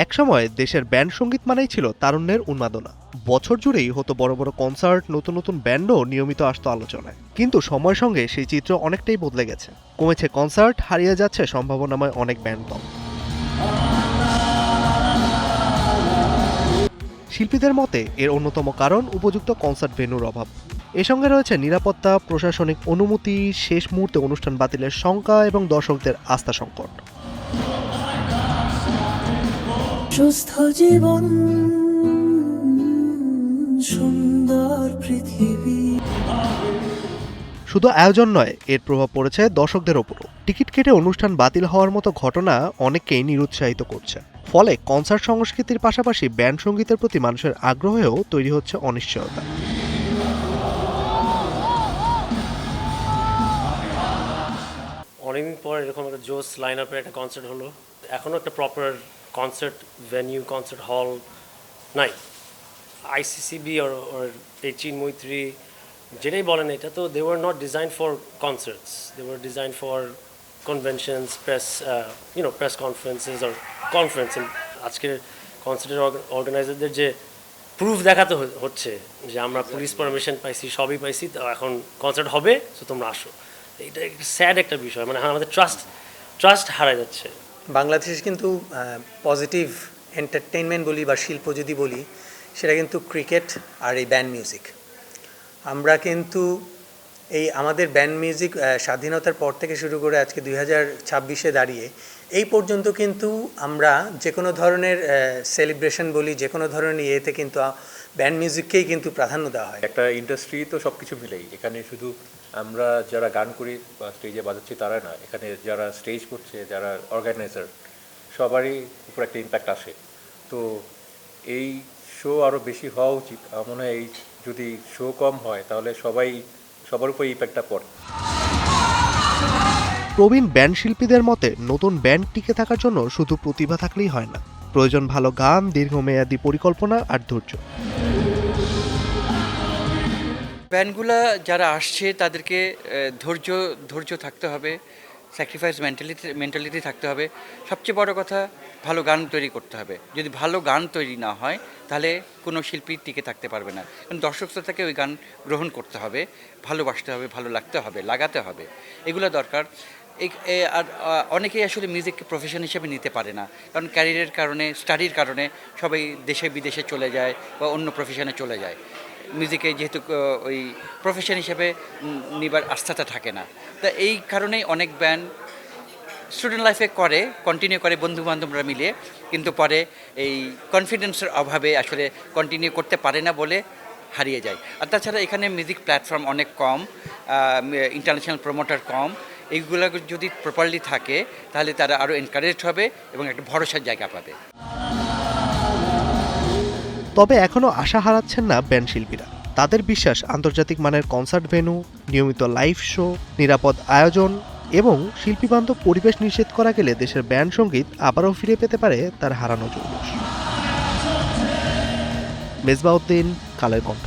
একসময় দেশের ব্যান্ড সঙ্গীত মানেই ছিল তারুণ্যের উন্মাদনা। বছর জুড়েই হতো বড় বড় কনসার্ট, নতুন নতুন ব্যান্ডও নিয়মিত আসতো আলোচনায়। কিন্তু সময়ের সঙ্গে সেই চিত্র অনেকটাই বদলে গেছে। কমেছে কনসার্ট, হারিয়ে যাচ্ছে সম্ভাবনাময় অনেক ব্যান্ড দল। শিল্পীদের মতে এর অন্যতম কারণ উপযুক্ত কনসার্ট ভেন্যুর অভাব। এর সঙ্গে রয়েছে নিরাপত্তা, প্রশাসনিক অনুমতি, শেষ মুহূর্তে অনুষ্ঠান বাতিলের শঙ্কা এবং দর্শকদের আস্থা সংকট। সুস্থ জীবন, সুন্দর পৃথিবী। শুধু আয়োজন নয়, এর প্রভাব পড়েছে দর্শকদের ওপরও। টিকিট কেটে অনুষ্ঠান বাতিল হওয়ার মতো ঘটনা অনেককেই নিরুৎসাহিত করছে। ফলে কনসার্ট সংস্কৃতির পাশাপাশি ব্যান্ড সঙ্গীতের প্রতি মানুষের আগ্রহেও তৈরি হচ্ছে অনিশ্চয়তা। অনেকদিন পর এরকম একটা জোস লাইন আপের একটা কনসার্ট হলো। এখনও একটা প্রপার কনসার্ট ভেন্যু, কনসার্ট হল নাই। আইসিসিবি ওর এই চিন্মৈত্রী যেটাই বলেন, এটা তো they were not designed for concerts, they were designed for conventions, press conferences আর কনফারেন্স। আজকের কনসার্টের অর্গানাইজারদের যে প্রুফ দেখাতে হচ্ছে যে আমরা পুলিশ পারমিশন পাইছি, সবই পাইছি, তো এখন কনসার্ট হবে, তো তোমরা আসো। এটা একটা স্যাড একটা বিষয়, মানে আমাদের ট্রাস্ট হারায় যাচ্ছে। বাংলাদেশ কিন্তু পজিটিভ এন্টারটেইনমেন্ট বলি বা শিল্প যদি বলি, সেটা কিন্তু ক্রিকেট আর এই ব্যান্ড মিউজিক। আমরা কিন্তু এই আমাদের ব্যান্ড মিউজিক স্বাধীনতার পর থেকে শুরু করে আজকে 2026-এ দাঁড়িয়ে এই পর্যন্ত কিন্তু আমরা যে কোনো ধরনের সেলিব্রেশন বলি, যে কোনো ধরনের ইয়েতে কিন্তু ব্যান্ড মিউজিককেই কিন্তু প্রাধান্য দেওয়া হয়। একটা ইন্ডাস্ট্রি তো সব কিছু মিলেই, এখানে শুধু আমরা যারা গান করি বা স্টেজে বাজাচ্ছি তারা না, এখানে যারা স্টেজ করছে, যারা অর্গানাইজার, সবারই উপর একটা ইম্প্যাক্ট আসে। তো এই শো আরও বেশি হওয়া উচিত। আমার মনে হয় এই যদি শো কম হয় তাহলে সবার উপর ইম্প্যাক্টটা পড়ে। প্রবীণ ব্যান্ড শিল্পীদের মতে নতুন ব্যান্ড টিকে থাকার জন্য শুধু প্রতিভা থাকলেই হয় না, প্রয়োজন ভালো গান, দীর্ঘমেয়াদী পরিকল্পনা আর ধৈর্য। ব্যান্ডগুলা যারা আসছে তাদেরকে ধৈর্য থাকতে হবে, স্যাক্রিফাইস মেন্টালিটি থাকতে হবে। সবচেয়ে বড় কথা, ভালো গান তৈরি করতে হবে। যদি ভালো গান তৈরি না হয় তাহলে কোনো শিল্পী টিকে থাকতে পারবে না। কারণ দর্শক শ্রোতাকে ওই গান গ্রহণ করতে হবে, ভালোবাসতে হবে, ভালো লাগতে হবে, লাগাতে হবে, এগুলো দরকার। আর অনেকেই আসলে মিউজিককে প্রফেশন হিসেবে নিতে পারে না, কারণ ক্যারিয়ারের কারণে, স্টাডির কারণে সবাই দেশে বিদেশে চলে যায় বা অন্য প্রফেশনে চলে যায়। মিউজিকে যেহেতু ওই প্রফেশন হিসেবে নিবার আস্থাটা থাকে না, তা এই কারণেই অনেক ব্যান্ড স্টুডেন্ট লাইফে কন্টিনিউ করে বন্ধুবান্ধবরা মিলে, কিন্তু পরে এই কনফিডেন্সের অভাবে আসলে কন্টিনিউ করতে পারে না বলে হারিয়ে যায়। আর তাছাড়া এখানে মিউজিক প্ল্যাটফর্ম অনেক কম, ইন্টারন্যাশনাল প্রমোটার কম। এইগুলো যদি প্রপারলি থাকে তাহলে তারা আরও এনকারেজড হবে এবং একটা ভরসার জায়গা পাবে। তবে এখনও আশা হারাচ্ছেন না ব্যান্ড শিল্পীরা। তাদের বিশ্বাস আন্তর্জাতিক মানের কনসার্ট ভেন্যু, নিয়মিত লাইভ শো, নিরাপদ আয়োজন এবং শিল্পীবান্ধব পরিবেশ নিশ্চিত করা গেলে দেশের ব্যান্ড সঙ্গীত আবারও ফিরে পেতে পারে তার হারানো জৌলুস। মেজবাউদ্দিন, কালের কণ্ঠ।